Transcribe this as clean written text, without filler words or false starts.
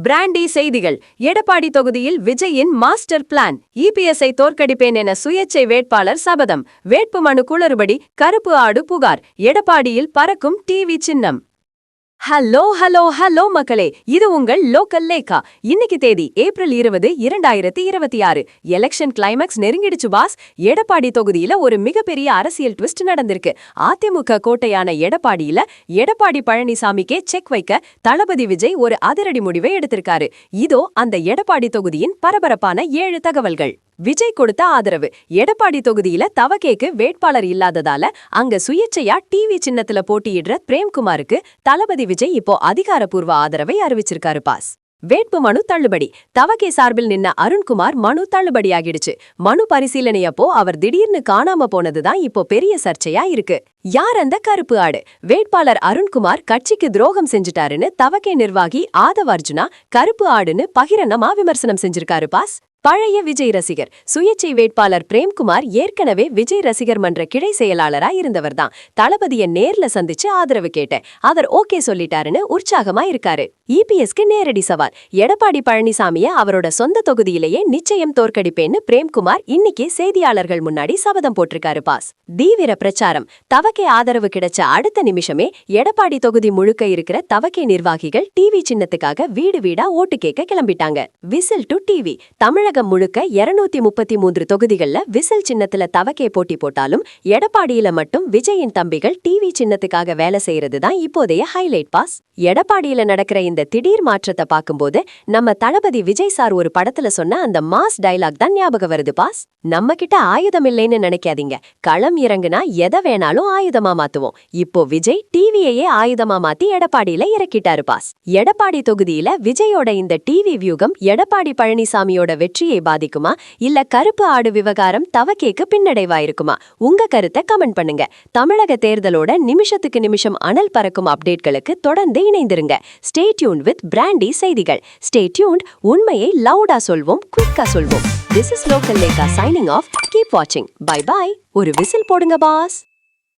Brandy செய்திகள். எடப்பாடி தொகுதியில் விஜயின் மாஸ்டர் பிளான். இபிஎஸ்ஐ தோற்கடிப்பேன் என சுயேட்சை வேட்பாளர் சபதம். வேட்புமனு குளறுபடி, கருப்பு ஆடு புகார். எடப்பாடியில் பறக்கும் டிவி சின்னம். ஹலோ மக்களே, இது உங்கள் லோக்கல் லேக்கா. இன்னைக்கு தேதி ஏப்ரல் 20, 2026. எலெக்ஷன் கிளைமேக்ஸ் நெருங்கிடுச்சு பாஸ். எடப்பாடி தொகுதியில ஒரு மிகப்பெரிய அரசியல் ட்விஸ்ட் நடந்திருக்கு. அதிமுக கோட்டையான எடப்பாடியில எடப்பாடி பழனிசாமிக்கே செக் வைக்க தளபதி விஜய் ஒரு அதிரடி முடிவை எடுத்திருக்காரு. இதோ அந்த எடப்பாடி தொகுதியின் பரபரப்பான 7 தகவல்கள். விஜய் கொடுத்த ஆதரவு. எடப்பாடி தொகுதியில தவகேக்கு வேட்பாளர் இல்லாததால அங்க சுயேட்சையா டிவி சின்னத்துல போட்டியிடுற பிரேம்குமாருக்கு தளபதி விஜய் இப்போ அதிகாரப்பூர்வ ஆதரவை அறிவிச்சிருக்காரு பாஸ். வேட்பு மனு தள்ளுபடி. தவகே சார்பில் நின்ன அருண்குமார் மனு தள்ளுபடியாகிடுச்சு. மனு பரிசீலனையப்போ அவர் திடீர்னு காணாம போனதுதான் இப்போ பெரிய சர்ச்சையா இருக்கு. யார் அந்த கருப்பு ஆடு? வேட்பாளர் அருண்குமார் கட்சிக்கு துரோகம் செஞ்சுட்டாருன்னு தவகே நிர்வாகி ஆதவ் அர்ஜுனா கருப்பு ஆடுன்னு பகிரங்கமா விமர்சனம் செஞ்சிருக்காரு பாஸ். பழைய விஜய் ரசிகர். சுயேட்சை வேட்பாளர் பிரேம்குமார் ஏற்கனவே விஜய் ரசிகர் மன்ற கிளை செயலாளரா இருந்தவர்தான். தளபதியை நேர்ல சந்திச்சு ஆதரவு கேட்டேன், அவர் ஓகே சொல்லிட்டாருன்னு உற்சாகமா இருக்காரு. இபிஎஸ்க்கு நேரடி சவால். எடப்பாடி பழனிசாமிய அவரோட சொந்த தொகுதியிலேயே நிச்சயம் தோற்கடிப்பேன்னு பிரேம்குமார் இன்னைக்கு செய்தியாளர்கள் முன்னாடி சபதம் போட்டிருக்காரு பாஸ். தீவிர பிரச்சாரம். தவகே ஆதரவு கிடைச்ச அடுத்த நிமிஷமே எடப்பாடி தொகுதி முழுக்க இருக்கிற தவகே நிர்வாகிகள் டிவி சின்னத்துக்காக வீடு வீடா ஓட்டு கேட்க கிளம்பிட்டாங்க. Whistle to TV. தமிழக முழுக்க 233 தொகுதிகள்ல விசில் சின்னத்துல தவகே போட்டி போட்டாலும் எடப்பாடியில மட்டும் விஜயின் தம்பிகள் டிவி சின்னத்துக்காக வேலை செய்யறதுதான் இப்போதைய ஹைலைட் பாஸ். எடப்பாடியில நடக்கிற இந்த திடீர் மாற்றத்தை பார்க்கும்போது நம்ம தளபதி விஜய் சார் ஒரு படத்துல சொன்ன அந்த மாஸ் டைலாக் தான் ஞாபகம் வருது பாஸ். நம்ம கிட்ட ஆயுதம் இல்லைன்னு நினைக்காதீங்க, களம் இறங்குனா எதை வேணாலும் ஆயுதமா மாத்துவோம். இப்போ விஜய் டிவியையே ஆயுதமா மாத்தி எடப்பாடியில இறக்கிட்டாரு பாஸ். எடப்பாடி தொகுதியில விஜயோட இந்த டிவி வியூகம் எடப்பாடி பழனிசாமியோட வெற்றியை பாதிக்குமா, இல்ல கருப்பு ஆடு விவகாரம் தவகேக்கு பின்னடைவாயிருக்குமா? உங்க கருத்தை கமெண்ட் பண்ணுங்க. தமிழக தேர்தலோட நிமிஷத்துக்கு நிமிஷம் அனல் பறக்கும் அப்டேட்களுக்கு தொடர்ந்து இணைந்திருங்க. ஸ்டே டியூன்ட் வித் பிராண்டி செய்திகள். Stay tuned. உண்மையை லவுடா சொல்வோம், குயிக்கா சொல்வோம். This is Local Lekha signing off. Keep watching. Bye bye. ஒரு விசில் போடுங்க பாஸ்.